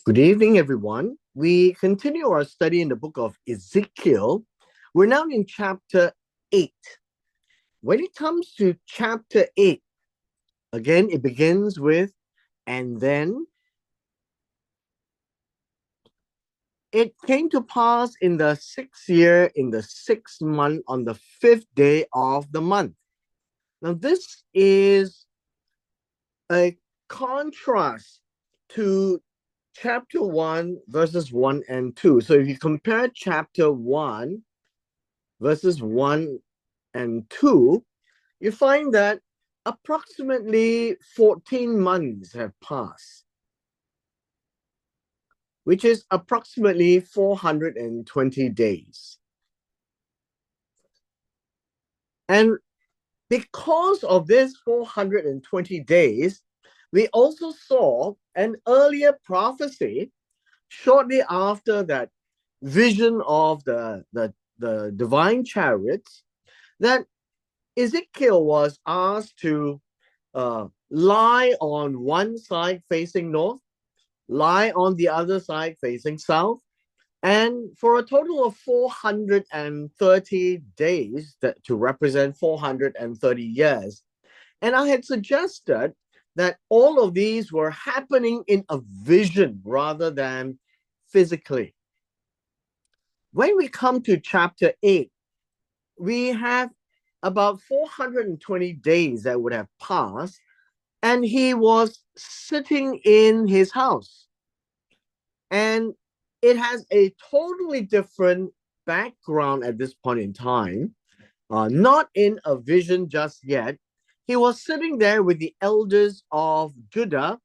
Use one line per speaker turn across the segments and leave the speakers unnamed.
Good evening, everyone. We continue our study in the book of Ezekiel. We're now in chapter 8. When it comes to chapter 8, again, it begins with, and then it came to pass in the 6th year, in the 6th month, on the 5th day of the month. Now, this is a contrast to chapter 1, verses 1 and 2. So if you compare chapter 1, verses 1 and 2, you find that approximately 14 months have passed, which is approximately 420 days. And because of this 420 days, we also saw an earlier prophecy shortly after that vision of the divine chariots, that Ezekiel was asked to lie on one side facing north, lie on the other side facing south, and for a total of 430 days, that to represent 430 years. And I had suggested that all of these were happening in a vision rather than physically. When we come to chapter 8, we have about 420 days that would have passed, and he was sitting in his house. And it has a totally different background at this point in time, not in a vision just yet. He was sitting there with the elders of Judah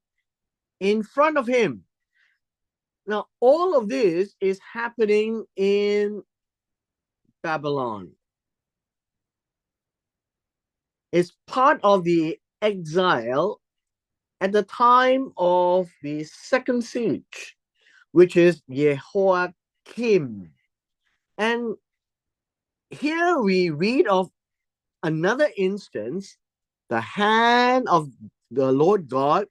in front of him. Now, all of this is happening in Babylon. It's part of the exile at the time of the second siege, which is Jehoiakim. And here we read of another instance, the hand of the Lord God,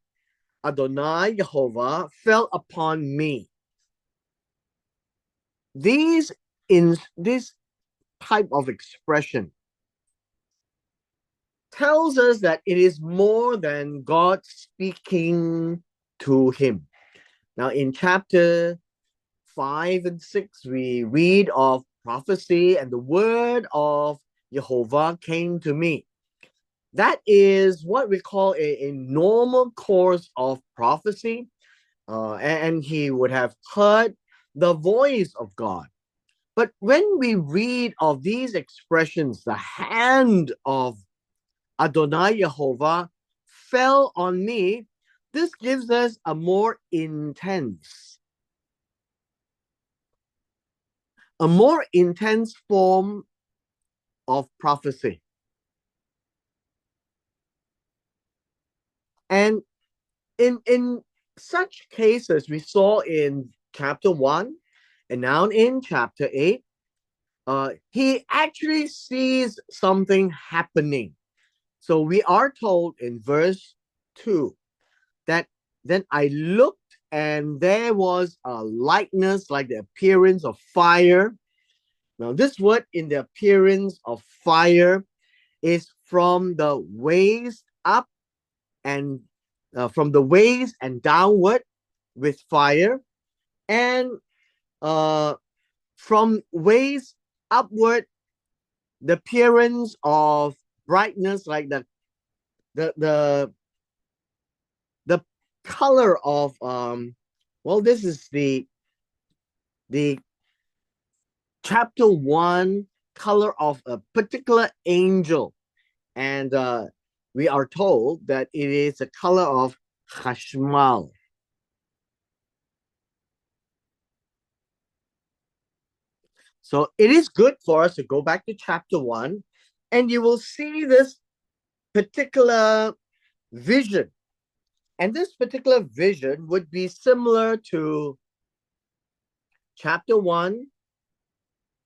Adonai Jehovah, fell upon me. This type of expression tells us that it is more than God speaking to him. Now, in chapter 5 and 6, we read of prophecy, and the word of Jehovah came to me. That is what we call a normal course of prophecy, and he would have heard the voice of God. But when we read of these expressions, the hand of Adonai Jehovah fell on me, this gives us a more intense form of prophecy. And in such cases, we saw in chapter 1 and now in chapter 8, he actually sees something happening. So we are told in verse 2 that then I looked, and there was a likeness like the appearance of fire. Now, this word in the appearance of fire is from the waist up and from the waist and downward with fire, and from waist upward, the appearance of brightness, like the color of this is the chapter 1 color of a particular angel, and we are told that it is the color of chashmal. So it is good for us to go back to chapter 1, and you will see this particular vision. And this particular vision would be similar to chapter 1,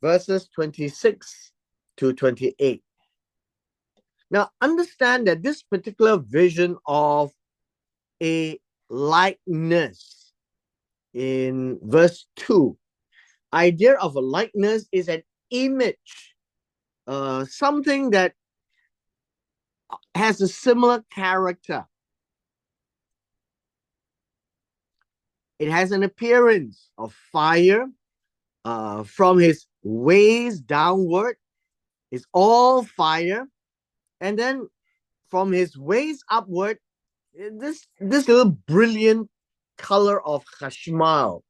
verses 26 to 28. Now, understand that this particular vision of a likeness in verse 2. Idea of a likeness is an image, something that has a similar character. It has an appearance of fire. From his waist downward is all fire. And then from his waist upward, this little brilliant color of chashmal,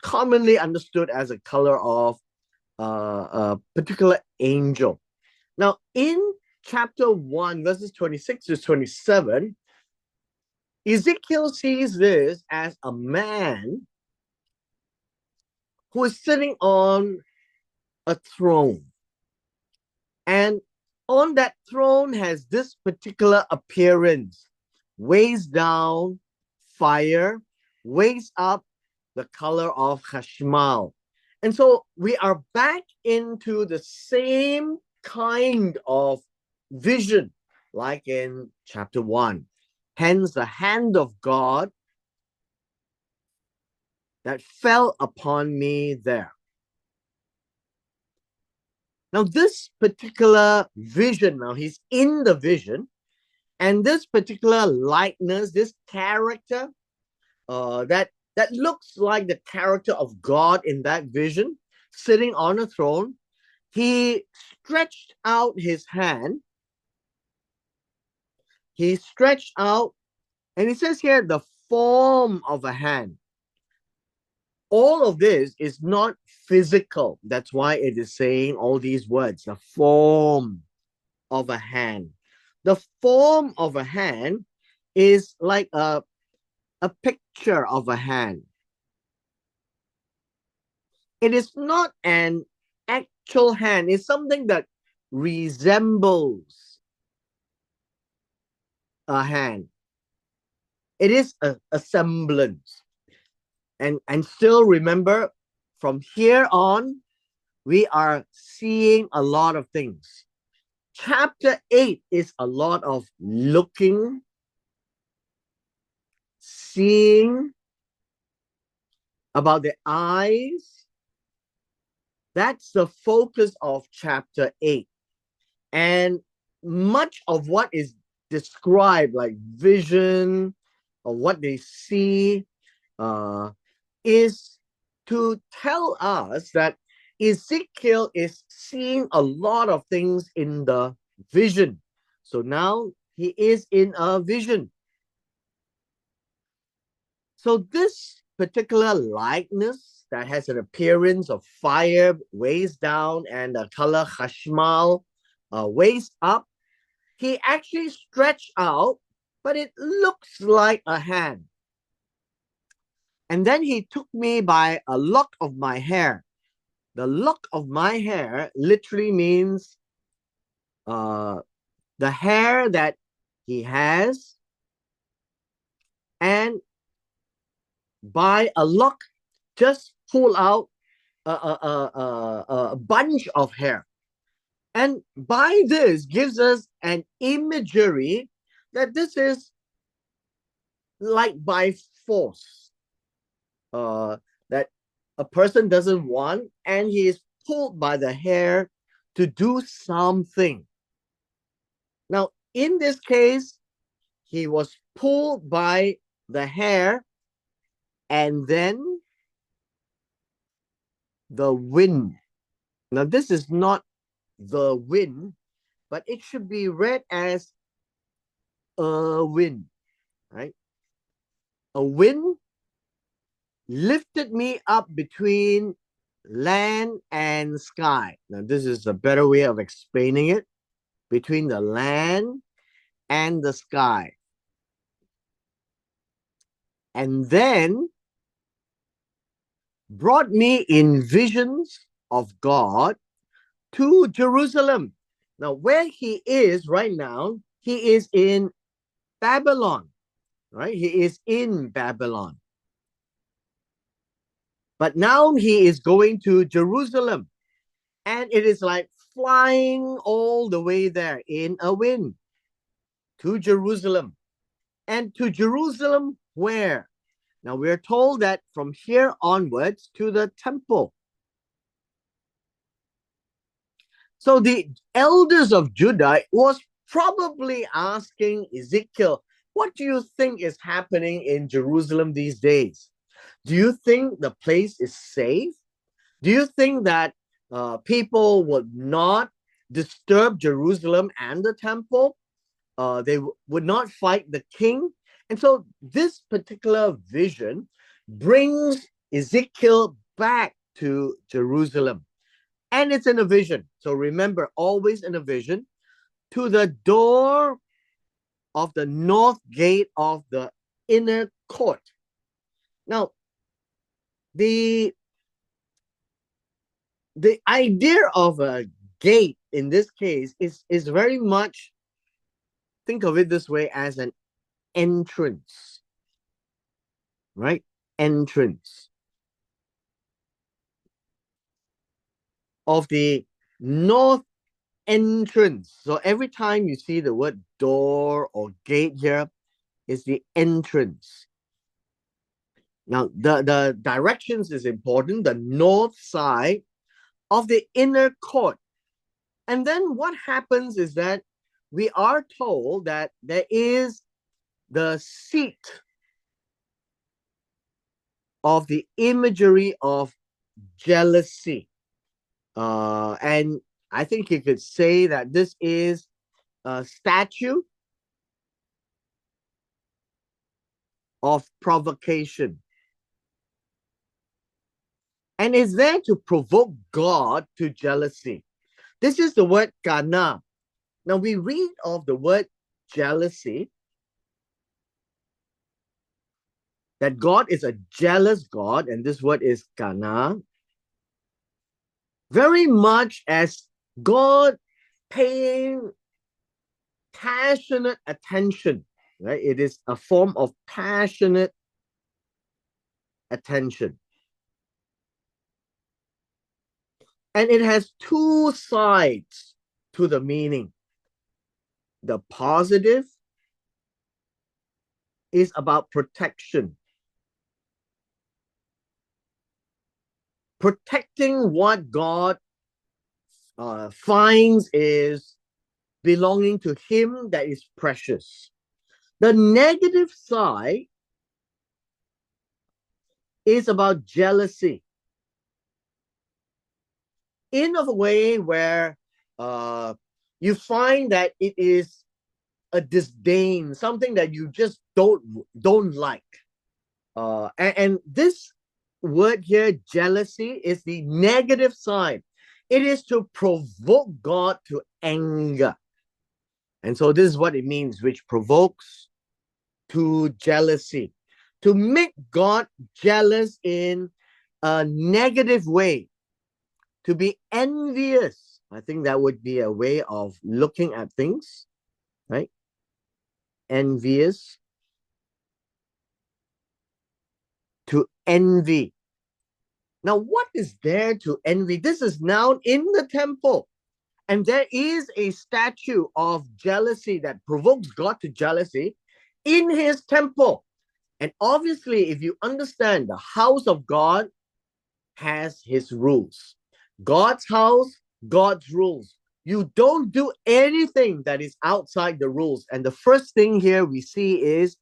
commonly understood as a color of a particular angel. Now, in chapter 1, verses 26 to 27, Ezekiel sees this as a man who is sitting on a throne. And on that throne has this particular appearance: waist down, fire; waist up, the color of chashmal. And so we are back into the same kind of vision like in chapter 1. Hence, the hand of God that fell upon me there. Now, this particular vision, now he's in the vision, and this particular likeness, this character, that looks like the character of God in that vision, sitting on a throne, he stretched out his hand. He stretched out, and it says here, the form of a hand. All of this is not physical. That's why it is saying all these words, the form of a hand. The form of a hand is like a picture of a hand. It is not an actual hand. It's something that resembles a hand. It is a semblance. And still remember, from here on, we are seeing a lot of things. Chapter 8 is a lot of looking, seeing, about the eyes. That's the focus of chapter 8. And much of what is described, like vision or what they see, is to tell us that Ezekiel is seeing a lot of things in the vision. So now he is in a vision. So this particular likeness that has an appearance of fire, waist down, and a color chashmal, waist up, he actually stretched out, but it looks like a hand. And then he took me by a lock of my hair. The lock of my hair literally means the hair that he has, and by a lock, just pull out a bunch of hair. And by this gives us an imagery that this is like by force, that a person doesn't want, and he is pulled by the hair to do something. Now, in this case, he was pulled by the hair, and then the wind. Now, this is not the wind, but it should be read as a wind, right? A wind lifted me up between land and sky. Now, this is a better way of explaining it. Between the land and the sky. And then brought me in visions of God to Jerusalem. Now, where he is right now, he is in Babylon, right? He is in Babylon. But now he is going to Jerusalem, and it is like flying all the way there in a wind to Jerusalem. And to Jerusalem, where? Now we are told that from here onwards to the temple. So the elders of Judah was probably asking Ezekiel, what do you think is happening in Jerusalem these days? Do you think the place is safe? Do you think that people would not disturb Jerusalem and the temple? They would not fight the king? And so this particular vision brings Ezekiel back to Jerusalem. And it's in a vision. So remember, always in a vision, to the door of the north gate of the inner court. Now, the idea of a gate in this case is very much, think of it this way, as an entrance, right? Entrance of the north entrance. So every time you see the word door or gate here, is the entrance. Now, the directions is important, the north side of the inner court. And then what happens is that we are told that there is the seat of the imagery of jealousy. And I think you could say that this is a statue of provocation. And is there to provoke God to jealousy. This is the word kana. Now we read of the word jealousy, that God is a jealous God, and this word is kana, very much as God paying passionate attention, right? It is a form of passionate attention. And it has two sides to the meaning. The positive is about protection. Protecting what God finds is belonging to him that is precious. The negative side is about jealousy, in a way where you find that it is a disdain, something that you just don't like. And this word here, jealousy, is the negative side. It is to provoke God to anger. And so this is what it means, which provokes to jealousy. To make God jealous in a negative way. To be envious. I think that would be a way of looking at things, right? Envious. To envy. Now, what is there to envy? This is now in the temple. And there is a statue of jealousy that provokes God to jealousy in his temple. And obviously, if you understand, the house of God has his rules. God's house, God's rules. You don't do anything that is outside the rules. And the first thing here we see is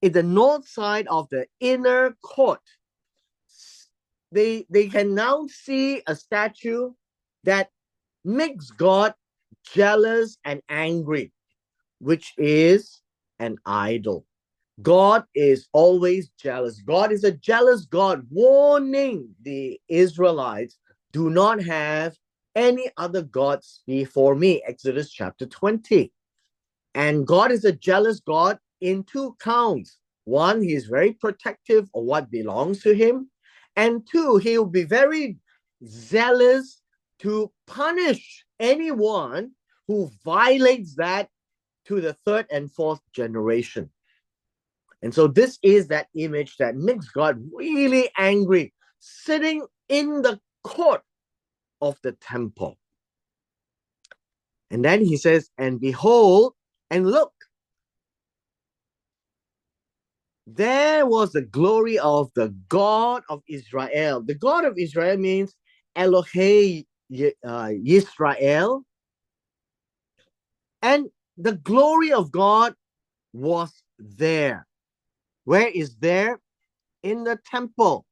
in the north side of the inner court, they can now see a statue that makes God jealous and angry, which is an idol. God is always jealous. God is a jealous God, warning the Israelites, do not have any other gods before me. Exodus chapter 20. And God is a jealous God in two counts. One, he is very protective of what belongs to him. And two, he will be very zealous to punish anyone who violates that to the third and fourth generation. And so this is that image that makes God really angry, sitting in the court of the temple. And then he says, and behold, and look, there was the glory of the God of Israel. The God of Israel means Elohim Yisrael. And the glory of God was there. Where is there? In the temple.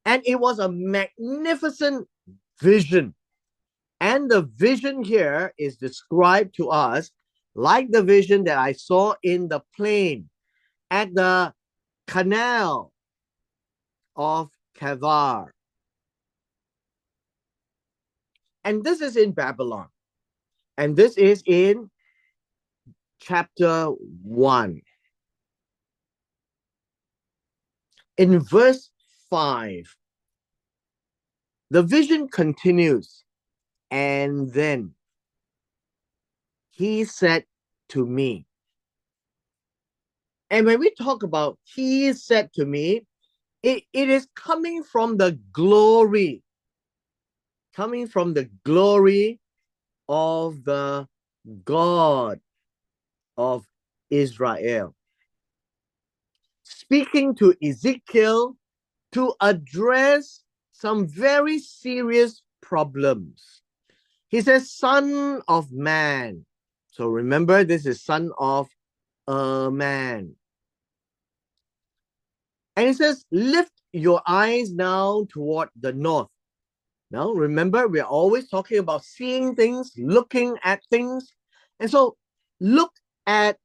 And it was a magnificent vision. And the vision here is described to us like the vision that I saw in the plain at the canal of Kavar. And this is in Babylon. And this is in chapter 1. In verse 5, the vision continues. And then he said to me, and when we talk about he said to me, it is coming from the glory, of the God of Israel, speaking to Ezekiel to address some very serious problems. He says, Son of man. So remember, this is son of a man. And he says, lift your eyes now toward the north. Now, remember, we're always talking about seeing things, looking at things. And so look at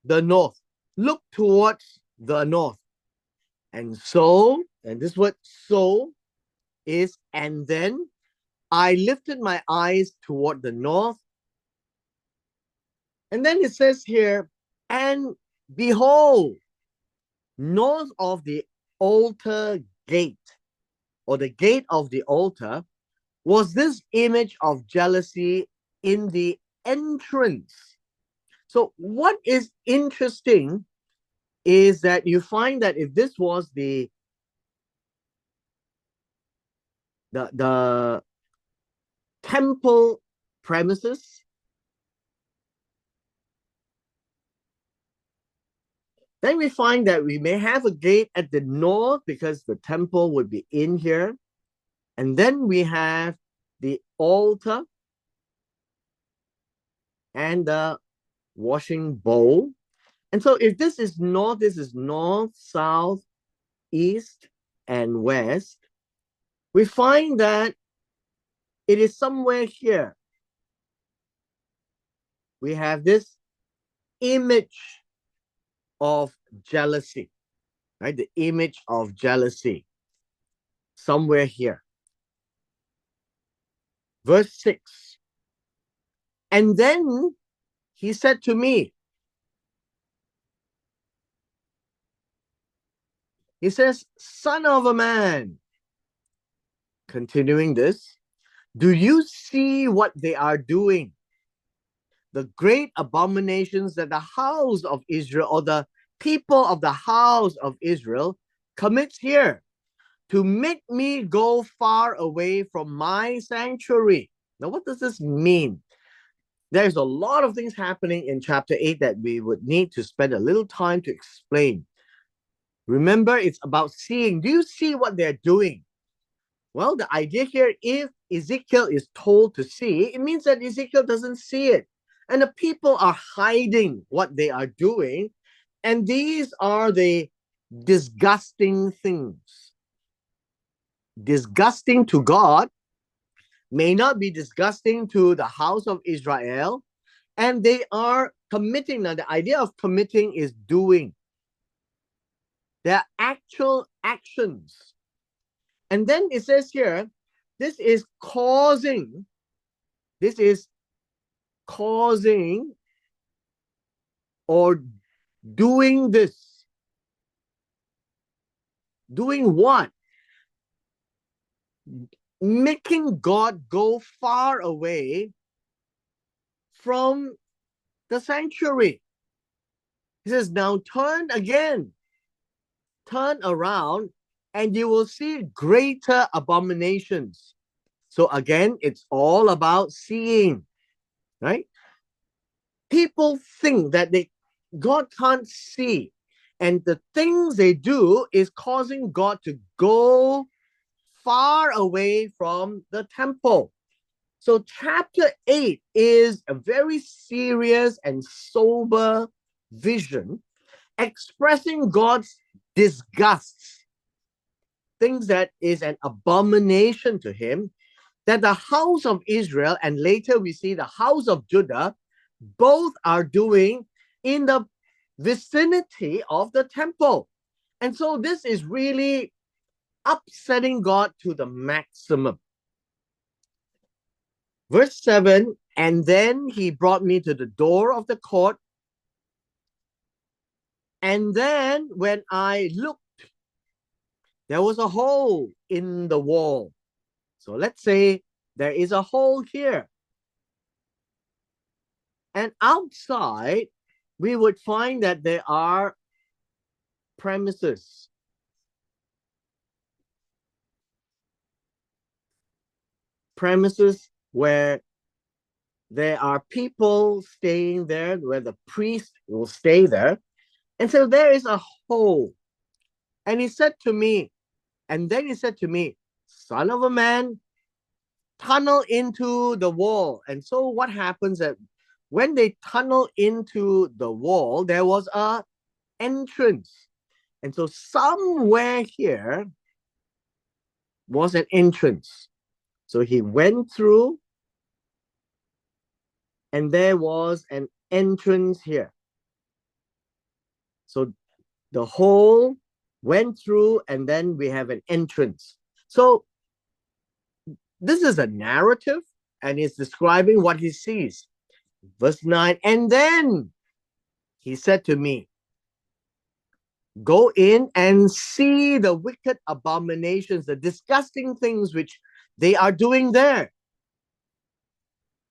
the north. Look towards the north. And so, and this word so is, and then I lifted my eyes toward the north. And then it says here, and behold, north of the altar gate, or the gate of the altar, was this image of jealousy in the entrance. So what is interesting is that you find that if this was the temple premises, then we find that we may have a gate at the north because the temple would be in here. And then we have the altar and the washing bowl. And so if this is north, south, east, and west, we find that it is somewhere here. We have this image of jealousy, right? The image of jealousy somewhere here. Verse 6. And then he said to me, he says, Son of a man, continuing this, do you see what they are doing? The great abominations that the house of Israel, or the people of the house of Israel, commits here to make me go far away from my sanctuary. Now, what does this mean? There's a lot of things happening in chapter 8 that we would need to spend a little time to explain. Remember, it's about seeing. Do you see what they're doing? Well, the idea here, if Ezekiel is told to see, it means that Ezekiel doesn't see it. And the people are hiding what they are doing. And these are the disgusting things. Disgusting to God may not be disgusting to the house of Israel. And they are committing. Now, the idea of committing is doing. They're actual actions. And then it says here, this is causing or doing this. Doing what? Making God go far away from the sanctuary. He says, now turn again. Turn around and you will see greater abominations. So again, it's all about seeing, right? People think that God can't see. And the things they do is causing God to go far away from the temple. So chapter 8 is a very serious and sober vision expressing God's disgust, things that is an abomination to him, that the house of Israel and later we see the house of Judah both are doing in the vicinity of the temple. And so this is really upsetting God to the maximum. Verse 7, and then he brought me to the door of the court. And then when I looked, there was a hole in the wall. So let's say there is a hole here. And outside, we would find that there are premises. Premises where there are people staying there, where the priest will stay there. And so there is a hole. And he said to me, and then he said to me, son of a man, tunnel into the wall. And so what happens that when they tunnel into the wall, there was a entrance. And so somewhere here was an entrance. So he went through, and there was an entrance here. So the hole went through, and then we have an entrance. So this is a narrative, and it's describing what he sees. Verse 9, and then he said to me, go in and see the wicked abominations, the disgusting things which they are doing there.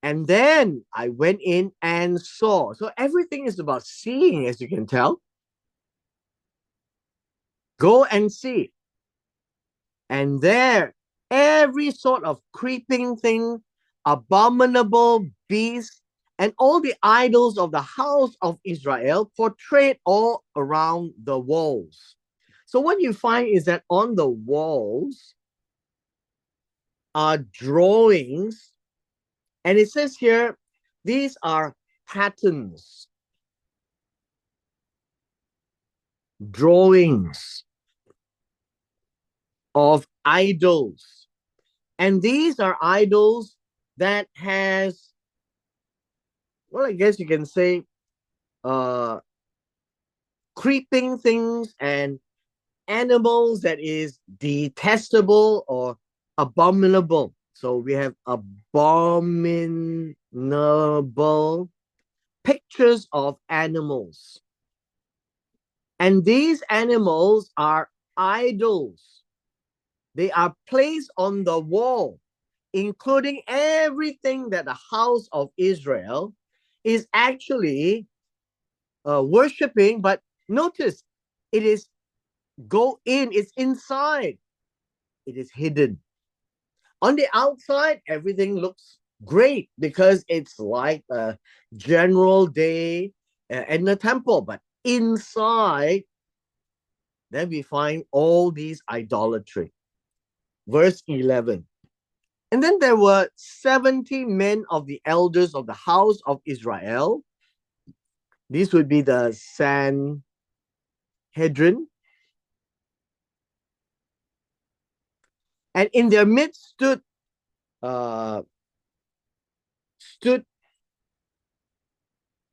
And then I went in and saw. So everything is about seeing, as you can tell. Go and see. And there, every sort of creeping thing, abominable beast, and all the idols of the house of Israel portrayed all around the walls. So what you find is that on the walls are drawings, and it says here, these are patterns, drawings of idols. And these are idols that has, well, I guess you can say, creeping things and animals that is detestable or abominable. So we have abominable pictures of animals. And these animals are idols. They are placed on the wall, including everything that the house of Israel is actually worshipping. But notice, it is go in, it's inside, it is hidden. On the outside, everything looks great because it's like a general day in the temple. But inside, then we find all these idolatry. Verse 11. And then there were 70 men of the elders of the house of Israel. These would be the Sanhedrin. And in their midst stood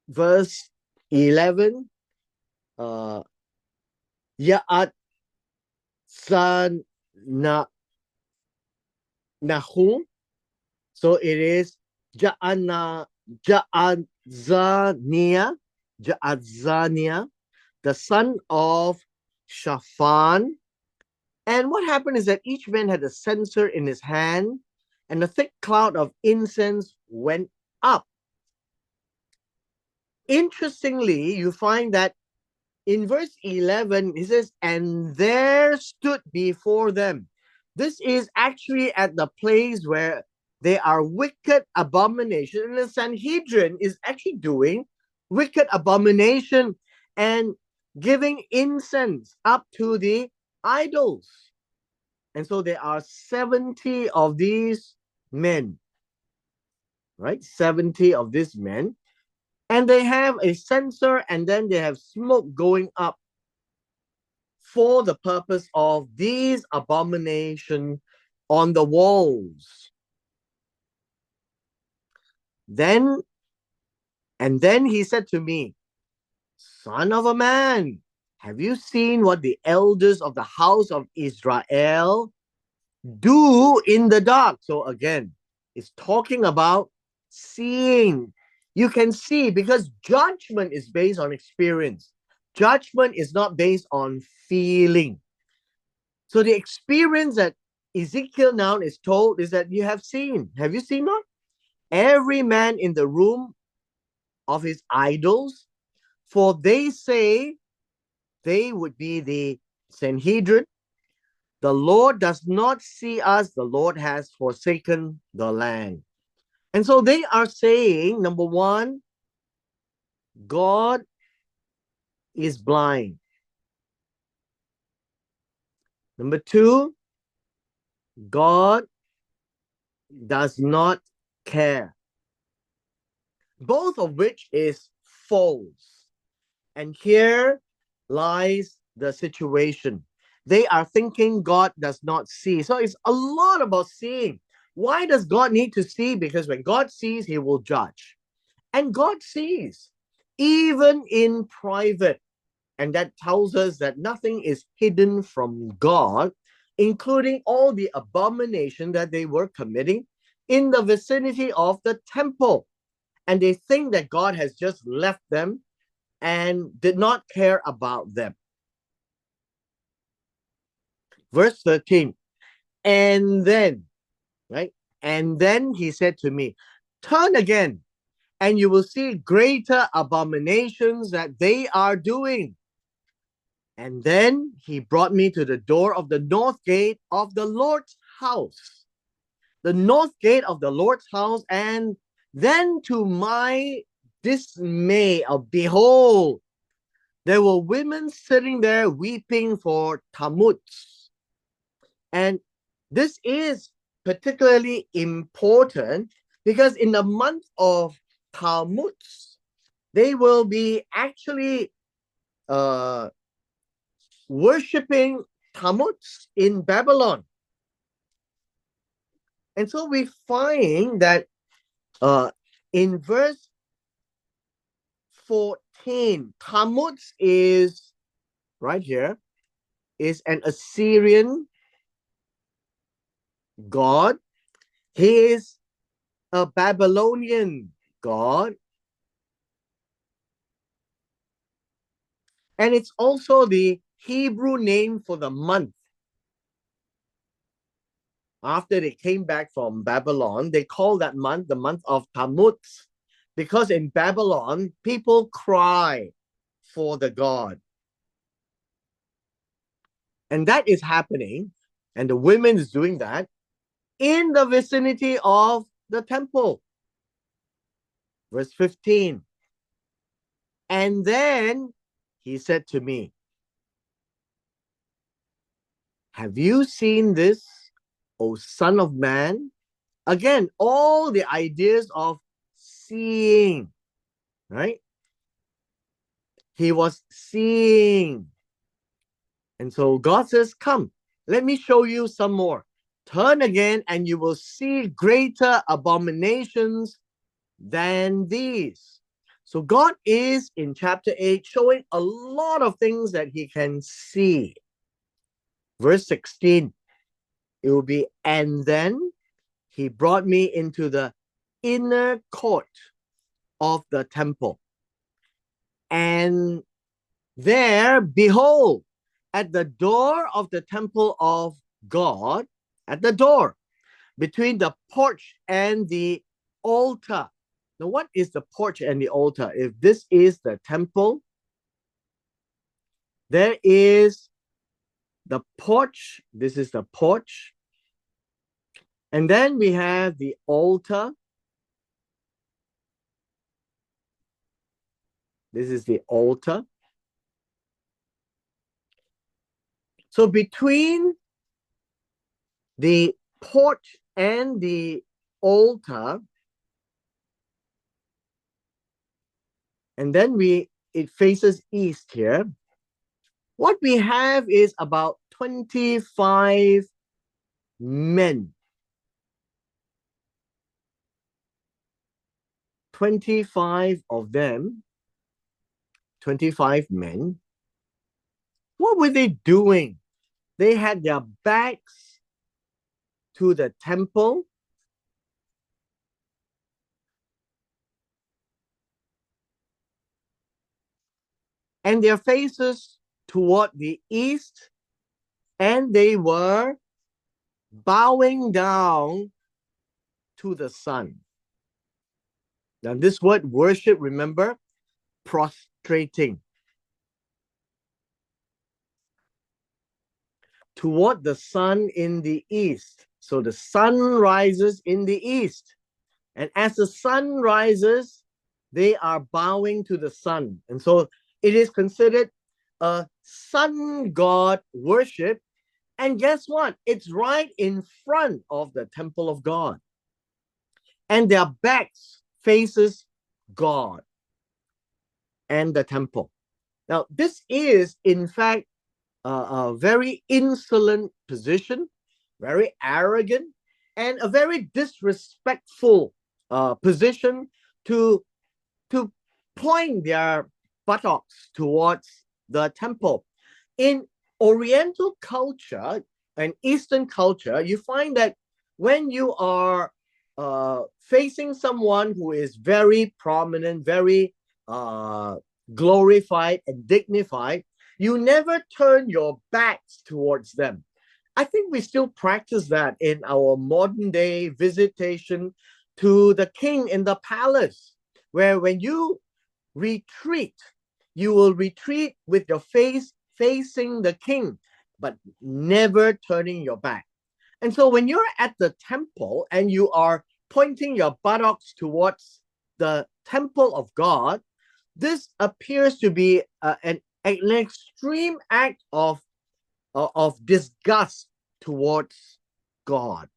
verse 11, Ya'at Nahu. So it is Ja'azania, the son of Shaphan. And what happened is that each man had a censer in his hand, and a thick cloud of incense went up. Interestingly, you find that in verse 11, he says, and there stood before them. This is actually at the place where they are wicked abomination. And the Sanhedrin is actually doing wicked abomination and giving incense up to the idols. And so there are 70 of these men, right? 70 of these men. And they have a censer, and then they have smoke going up for the purpose of these abominations on the walls. Then he said to me, Son of a man, have you seen what the elders of the house of Israel do in the dark? So again, it's talking about seeing. You can see, because judgment is based on experience. Judgment is not based on feeling. So the experience that Ezekiel now is told is that you have seen. Have you seen that? Every man in the room of his idols, for they say they would be the Sanhedrin. The Lord does not see us. The Lord has forsaken the land. And so they are saying, number one, God is blind. Number two, God does not care. Both of which is false. And here lies the situation. They are thinking God does not see. So it's a lot about seeing. Why does God need to see? Because when God sees, he will judge. And God sees, even in private. And that tells us that nothing is hidden from God, including all the abomination that they were committing in the vicinity of the temple. And they think that God has just left them and did not care about them. Verse 13, and then, right? And then he said to me, turn again, and you will see greater abominations that they are doing. And then he brought me to the door of the north gate of the Lord's house. The north gate of the Lord's house, and then to my dismay, behold, there were women sitting there weeping for Tammuz. And this is particularly important because in the month of Tammuz, they will be actually worshipping Tammuz in Babylon. And so we find that in verse 14, Tammuz is right here, is an Assyrian god. He is a Babylonian god. And it's also the Hebrew name for the month. After they came back from Babylon, they call that month the month of Tammuz, because in Babylon, people cry for the god. And that is happening, and the women is doing that in the vicinity of the temple. Verse 15. And then he said to me, have you seen this, O son of man? Again, all the ideas of seeing, right? He was seeing. And so God says, come, let me show you some more. Turn again and you will see greater abominations than these. So God is in chapter 8 showing a lot of things that he can see. Verse 16, it will be, and then he brought me into the inner court of the temple. And there, behold, at the door of the temple of God, at the door, between the porch and the altar. Now, what is the porch and the altar? If this is the temple, there is the porch. This is the porch. And then we have the altar. This is the altar. So between the porch and the altar, and then it faces east here. What we have is about 25 men. 25 of them, 25 men. What were they doing? They had their backs to the temple. And their faces toward the east, and they were bowing down to the sun. Now, this word worship, remember, prostrating toward the sun in the east. So the sun rises in the east. And as the sun rises, they are bowing to the sun. And so it is considered a sun god worship. And guess what? It's right in front of the temple of God. And their backs faces God and the temple. Now, this is, in fact, a very insolent position, very arrogant, and a very disrespectful position to point their buttocks towards the temple. In Oriental culture and Eastern culture, you find that when you are facing someone who is very prominent, very glorified and dignified, you never turn your backs towards them. I think we still practice that in our modern day visitation to the king in the palace, where when you retreat, you will retreat with your face facing the king, but never turning your back. And so when you're at the temple and you are pointing your buttocks towards the temple of God, this appears to be an extreme act of disgust towards God.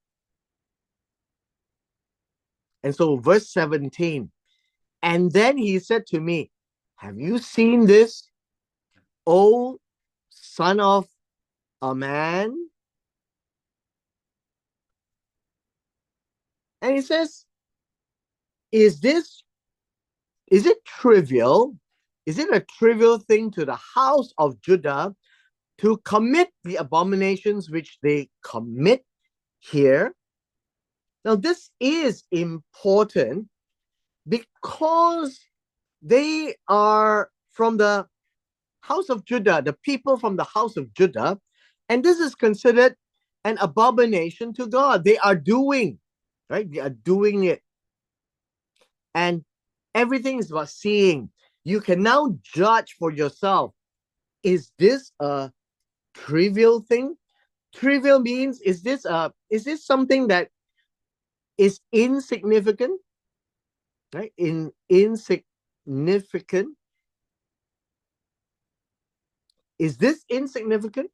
And so verse 17, and then he said to me, have you seen this, O son of a man? And he says, is it trivial? Is it a trivial thing to the house of Judah to commit the abominations which they commit here? Now, this is important because they are from the house of Judah, the people from the house of Judah, and this is considered an abomination to God. They are doing, right? They are doing it. And everything is about seeing. You can now judge for yourself. Is this a trivial thing? Trivial means, is this something that is insignificant? Right? Insignificant. Is this insignificant?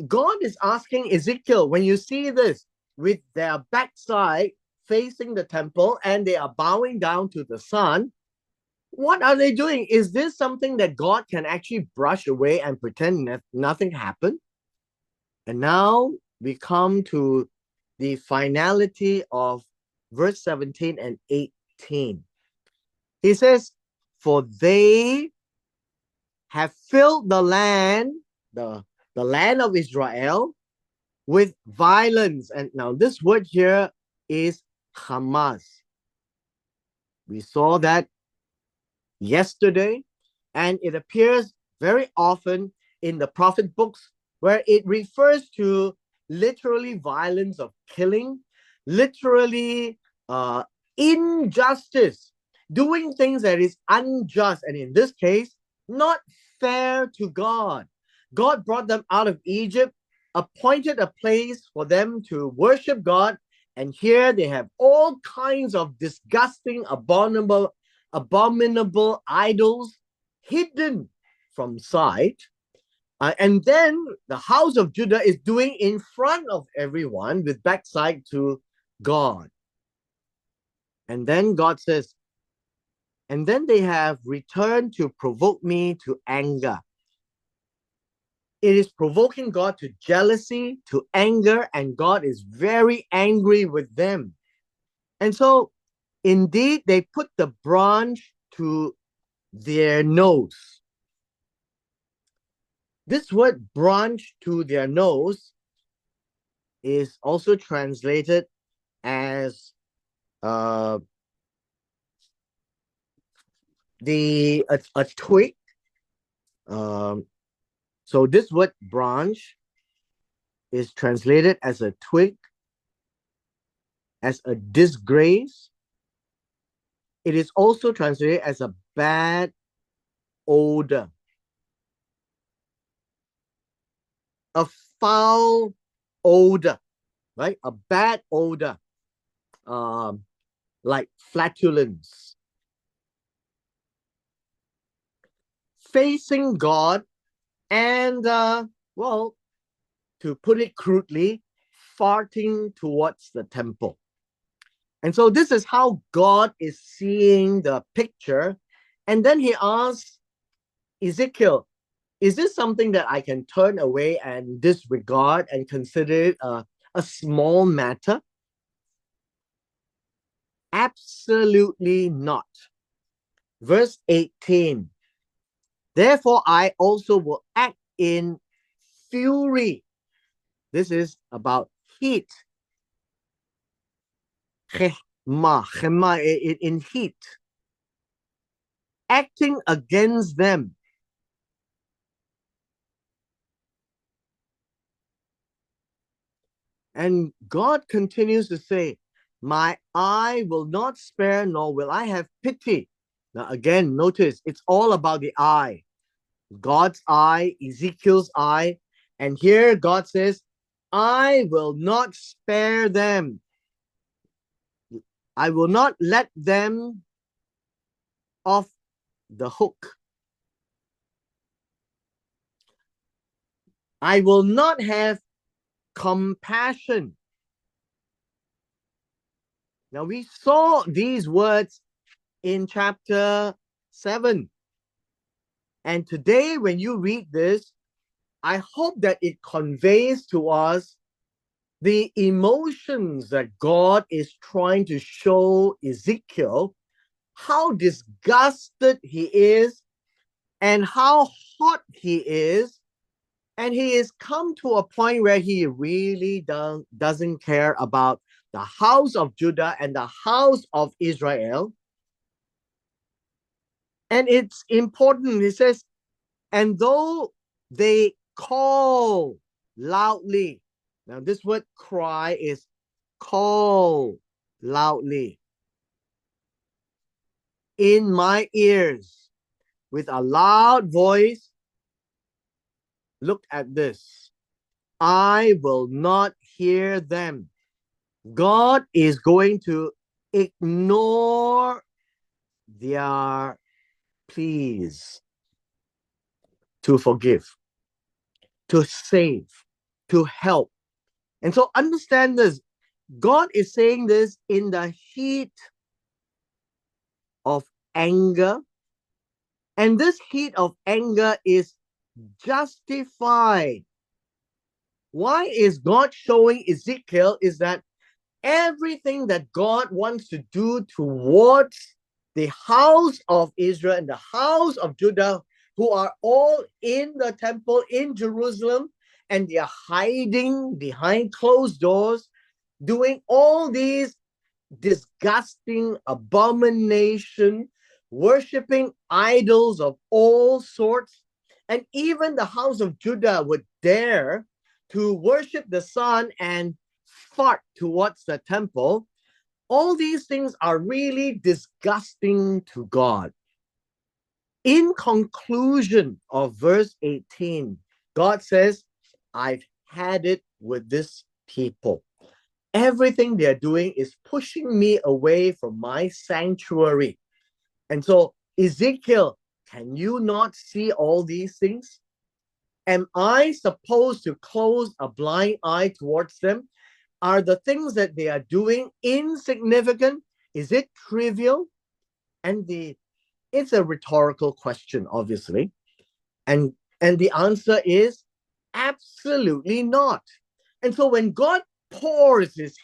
God is asking Ezekiel, when you see this with their backside facing the temple and they are bowing down to the sun, what are they doing? Is this something that God can actually brush away and pretend that nothing happened? And now we come to the finality of verse 17 and 18. He says, for they have filled the land, the land of Israel, with violence. And now this word here is Hamas. We saw that yesterday, and it appears very often in the prophet books where it refers to literally violence of killing, literally injustice, doing things that is unjust, and in this case, not fair to God. God brought them out of Egypt, appointed a place for them to worship God, and here they have all kinds of disgusting, abominable idols hidden from sight. And then the house of Judah is doing in front of everyone with backside to God. And then God says, and then they have returned to provoke me to anger. It is provoking God to jealousy, to anger, and God is very angry with them. And so, indeed, they put the branch to their nose. This word branch to their nose is also translated as a twig. So this word branch is translated as a twig, as a disgrace. It is also translated as a bad odor, a foul odor, right? A bad odor, like flatulence. Facing God and, well, to put it crudely, farting towards the temple. And so this is how God is seeing the picture. And then he asks Ezekiel, is this something that I can turn away and disregard and consider it a small matter? Absolutely not. Verse 18. Therefore, I also will act in fury. This is about heat. In heat. Acting against them. And God continues to say, my eye will not spare, nor will I have pity. Now again, notice it's all about the eye. God's eye, Ezekiel's eye. And here God says, I will not spare them. I will not let them off the hook. I will not have compassion. Now we saw these words in chapter 7. And today when you read this, I hope that it conveys to us the emotions that God is trying to show Ezekiel, how disgusted he is and how hot he is. And he is come to a point where he really doesn't care about the house of Judah and the house of Israel. And it's important, he says, and though they call loudly. Now this word cry is call loudly in my ears with a loud voice. Look at this. I will not hear them. God is going to ignore their pleas to forgive, to save, to help. And so understand this. God is saying this in the heat of anger. And this heat of anger is justified. Why is God showing Ezekiel is that everything that God wants to do towards the house of Israel and the house of Judah, who are all in the temple in Jerusalem, and they are hiding behind closed doors, doing all these disgusting abomination, worshiping idols of all sorts. And even the house of Judah would dare to worship the sun and fart towards the temple. All these things are really disgusting to God. In conclusion of verse 18, God says, I've had it with this people. Everything they're doing is pushing me away from my sanctuary. And so Ezekiel Can you not see all these things? Am I supposed to close a blind eye towards them? Are the things that they are doing insignificant? Is it trivial? And it's a rhetorical question, obviously. And the answer is absolutely not. And so when God pours his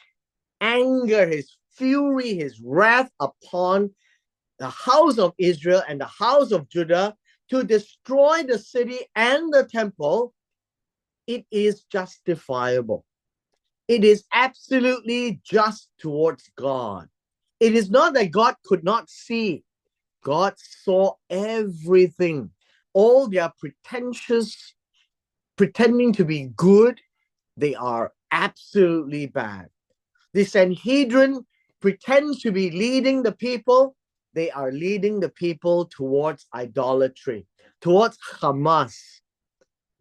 anger, his fury, his wrath upon the house of Israel and the house of Judah to destroy the city and the temple, it is justifiable. It is absolutely just towards God. It is not that God could not see. God saw everything. All their pretending to be good, they are absolutely bad. The Sanhedrin pretends to be leading the people. They are leading the people towards idolatry, towards Hamas.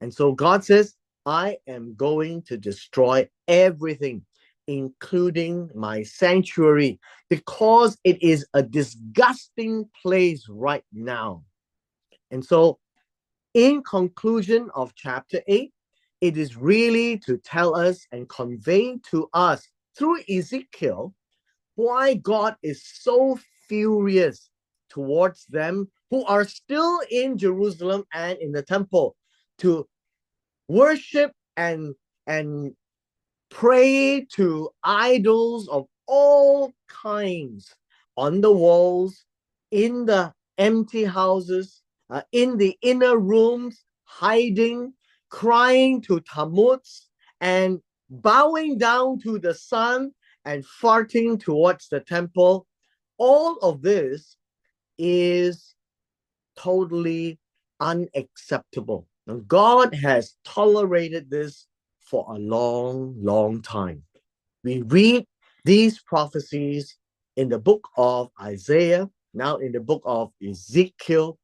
And so God says, I am going to destroy everything, including my sanctuary, because it is a disgusting place right now. And so, in conclusion of chapter 8, it is really to tell us and convey to us through Ezekiel why God is so furious towards them who are still in Jerusalem and in the temple to worship and pray to idols of all kinds on the walls, in the empty houses, in the inner rooms, hiding, crying to Tammuz, and bowing down to the sun and farting towards the temple. All of this is totally unacceptable. And God has tolerated this for a long, long time. We read these prophecies in the book of Isaiah, now in the book of Ezekiel,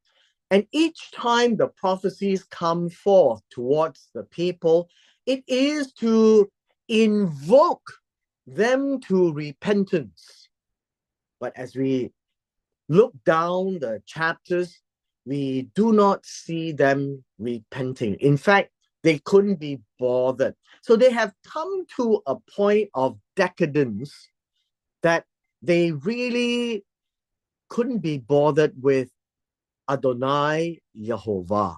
and each time the prophecies come forth towards the people, it is to invoke them to repentance. But as we look down the chapters, we do not see them repenting. In fact, they couldn't be bothered. So they have come to a point of decadence that they really couldn't be bothered with Adonai Yehovah.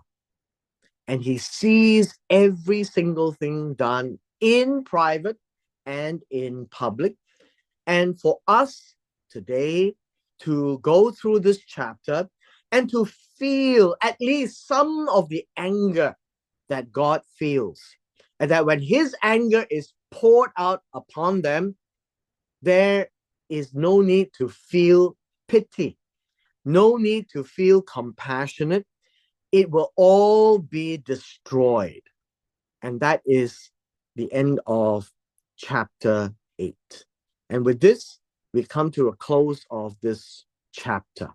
And he sees every single thing done in private and in public. And for us today to go through this chapter and to feel at least some of the anger that God feels, and that when his anger is poured out upon them, there is no need to feel pity, no need to feel compassionate. It will all be destroyed. And that is the end of chapter 8. And with this, we come to a close of this chapter.